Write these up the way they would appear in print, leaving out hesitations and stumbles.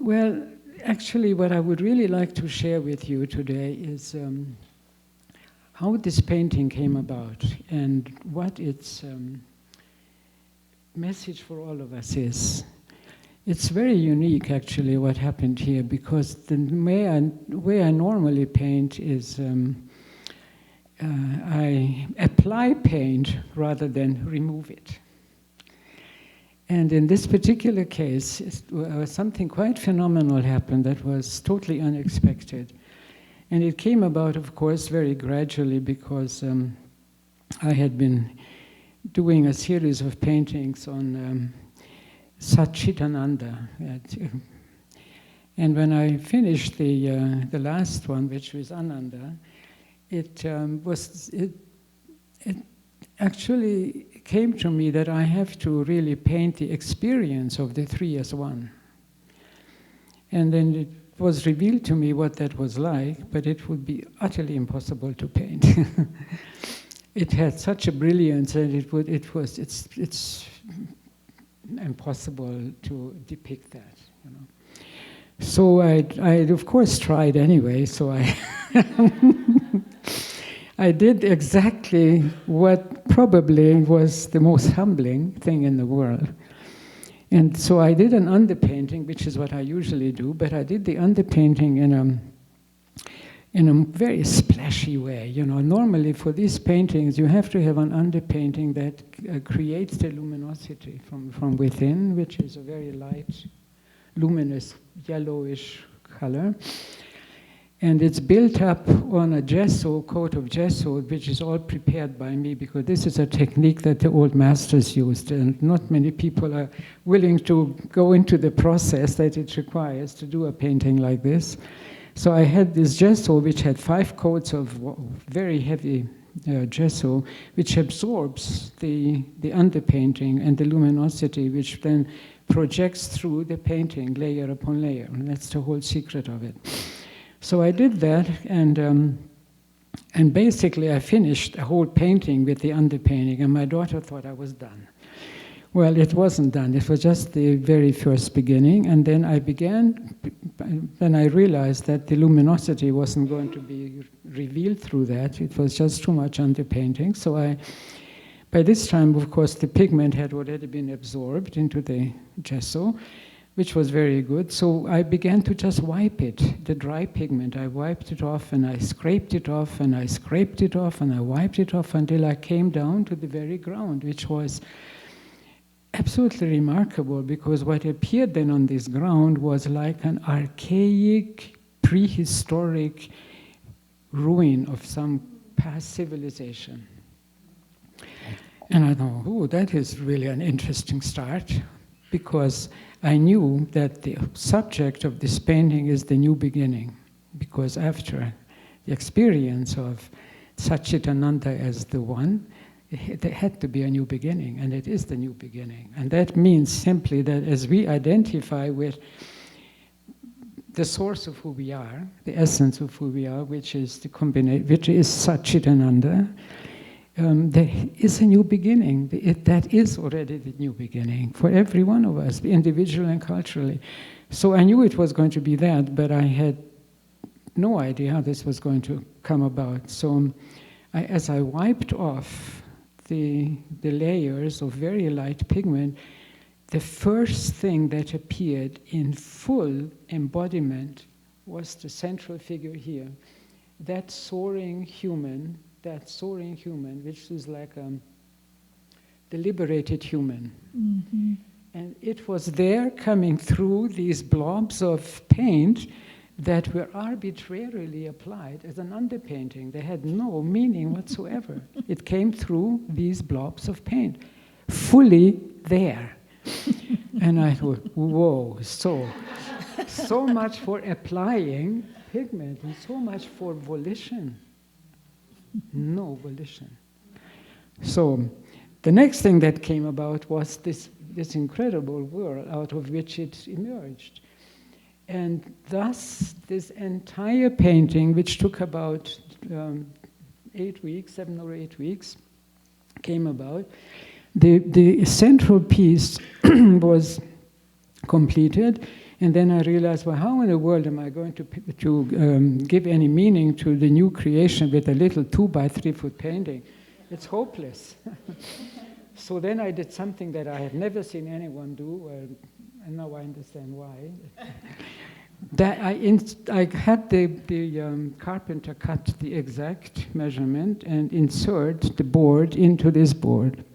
Well, actually, what I would really like to share with you today is how this painting came about and what its message for all of us is. It's very unique, actually, what happened here, because the way I normally paint is I apply paint rather than remove it. And in this particular case, something quite phenomenal happened that was totally unexpected. And it came about, of course, very gradually, because I had been doing a series of paintings on Satchitananda. And when I finished the last one, which was Ananda, it actually came to me that I have to really paint the experience of the three as one. And then it was revealed to me what that was like, but it would be utterly impossible to paint. It had such a brilliance, and it's impossible to depict that, you know. So I of course tried anyway. So I did exactly what probably was the most humbling thing in the world. And so I did an underpainting, which is what I usually do, but I did the underpainting in a very splashy way. You know, normally for these paintings, you have to have an underpainting that creates the luminosity from within, which is a very light, luminous, yellowish color. And it's built up on a gesso, coat of gesso, which is all prepared by me, because this is a technique that the old masters used, and not many people are willing to go into the process that it requires to do a painting like this. So I had this gesso, which had 5 coats of very heavy gesso, which absorbs the underpainting and the luminosity, which then projects through the painting layer upon layer. And that's the whole secret of it. So I did that, and basically I finished a whole painting with the underpainting, and my daughter thought I was done. Well, it wasn't done. It was just the very first beginning, and then I realized that the luminosity wasn't going to be revealed through that. It was just too much underpainting. So by this time, of course, the pigment had already been absorbed into the gesso, which was very good. So I began to just wipe it, the dry pigment. I wiped it off, and I scraped it off, and I scraped it off, and I wiped it off until I came down to the very ground, which was absolutely remarkable, because what appeared then on this ground was like an archaic, prehistoric ruin of some past civilization. And I thought, oh, that is really an interesting start, because I knew that the subject of this painting is the new beginning, because after the experience of Satchitananda as the one, there had to be a new beginning, and it is the new beginning. And that means simply that as we identify with the source of who we are, the essence of who we are, which is which is Satchitananda, there is a new beginning. That is already the new beginning for every one of us, individually and culturally. So I knew it was going to be that, but I had no idea how this was going to come about. So as I wiped off the layers of very light pigment, the first thing that appeared in full embodiment was the central figure here. That soaring human, which is like the liberated human. Mm-hmm. And it was there coming through these blobs of paint that were arbitrarily applied as an underpainting. They had no meaning whatsoever. It came through these blobs of paint, fully there. And I thought, whoa, so much for applying pigment, and so much for volition. No volition. So the next thing that came about was this incredible world out of which it emerged. And thus, this entire painting, which took about 7 or 8 weeks, came about. The central piece was completed, And then I realized, well, how in the world am I going to give any meaning to the new creation with a little 2 by 3 foot painting? It's hopeless. So then I did something that I had never seen anyone do, and now I understand why. That I had the carpenter cut the exact measurement and insert the board into this board.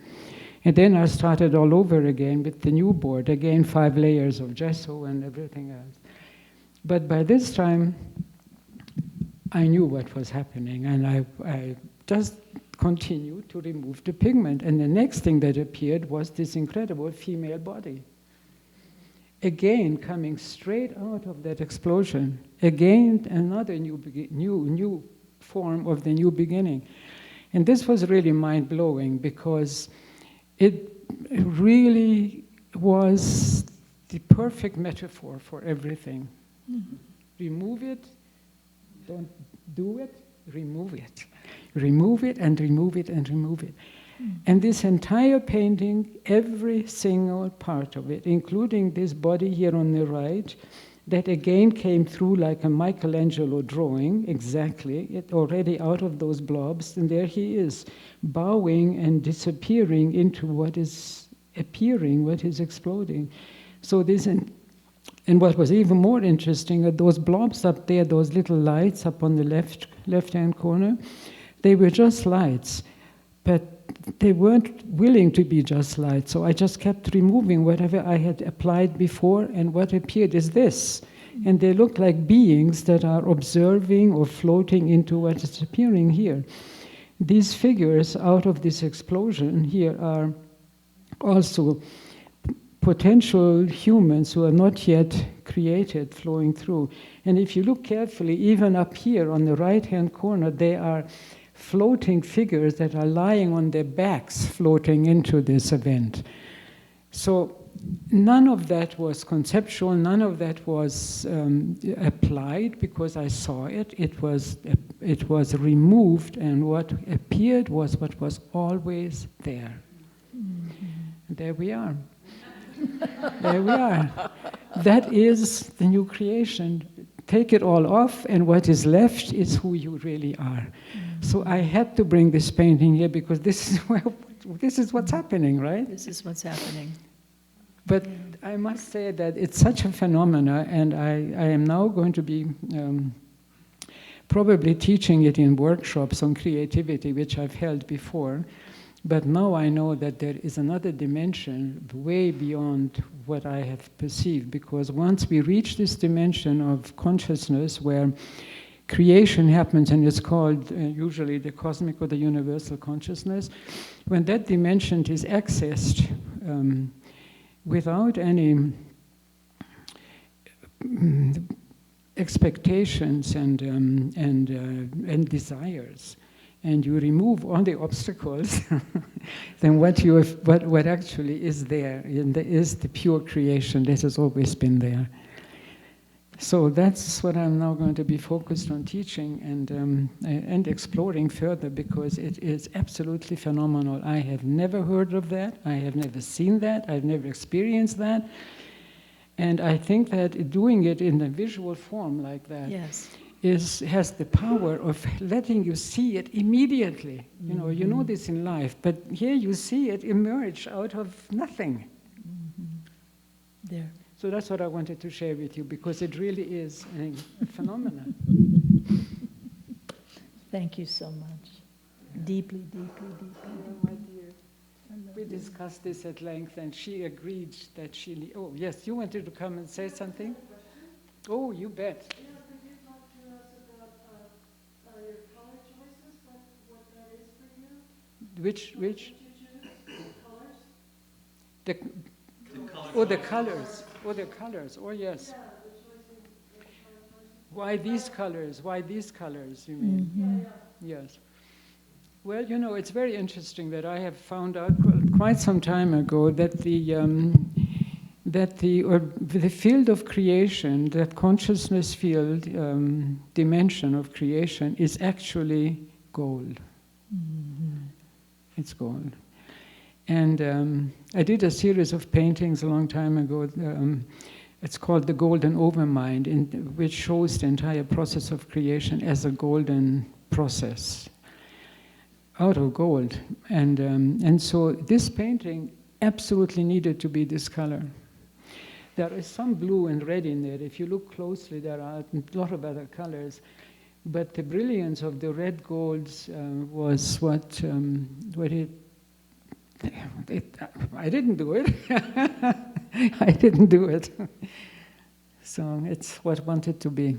And then I started all over again with the new board, again 5 layers of gesso and everything else. But by this time, I knew what was happening, and I just continued to remove the pigment. And the next thing that appeared was this incredible female body. Again, coming straight out of that explosion. Again, another new form of the new beginning. And this was really mind-blowing, because it really was the perfect metaphor for everything. Mm-hmm. Remove it, don't do it, remove it. Remove it and remove it and remove it. Mm. And this entire painting, every single part of it, including this body here on the right, that again came through like a Michelangelo drawing, exactly, it already out of those blobs, and there he is, bowing and disappearing into what is appearing, what is exploding. So this, and what was even more interesting are those blobs up there, those little lights up on the left-hand corner. They were just lights, but they weren't willing to be just lights. So I just kept removing whatever I had applied before, and what appeared is this. And they look like beings that are observing or floating into what is appearing here. These figures out of this explosion here are also potential humans who are not yet created flowing through. And if you look carefully, even up here on the right-hand corner, they are floating figures that are lying on their backs floating into this event. So none of that was conceptual, none of that was applied because I saw it. It was removed, and what appeared was what was always there. Mm-hmm. There we are. There we are. That is the new creation. Take it all off, and what is left is who you really are. Mm-hmm. So I had to bring this painting here because this is what's happening, right? This is what's happening. But I must say that it's such a phenomena, and I am now going to be probably teaching it in workshops on creativity, which I've held before. But now I know that there is another dimension way beyond what I have perceived, because once we reach this dimension of consciousness where creation happens, and it's called usually the cosmic or the universal consciousness, when that dimension is accessed without any expectations and desires, and you remove all the obstacles, then what actually is there is the pure creation that has always been there. So that's what I'm now going to be focused on teaching and exploring further, because it is absolutely phenomenal. I have never heard of that. I have never seen that. I've never experienced that. And I think that doing it in a visual form like that has the power of letting you see it immediately. Mm-hmm. You know this in life, but here you see it emerge out of nothing. Mm-hmm. There. So that's what I wanted to share with you, because it really is a phenomenon. Thank you so much. Deeply, deeply, deeply. Oh, my dear. We discussed this at length, and she agreed that she... Oh, yes, you wanted to come and say something? Oh, you bet. Yeah, could you talk to us about your color choices, what that is for you? Which? What did you choose? Colors? The colors. Oh, the colors. Oh, yes. Yeah, the color choices. Why these colors? Why these colors, you mean? Mm-hmm. Yeah. Yes. Well, it's very interesting that I have found out quite some time ago that the field of creation, that consciousness field, dimension of creation, is actually gold. Mm-hmm. It's gold. And I did a series of paintings a long time ago It's called the golden overmind, which shows the entire process of creation as a golden process out of gold. And so this painting absolutely needed to be this color. There is some blue and red in there. If you look closely, there are a lot of other colors. But the brilliance of the red golds was what I didn't do it. I didn't do it. So it's what I wanted to be.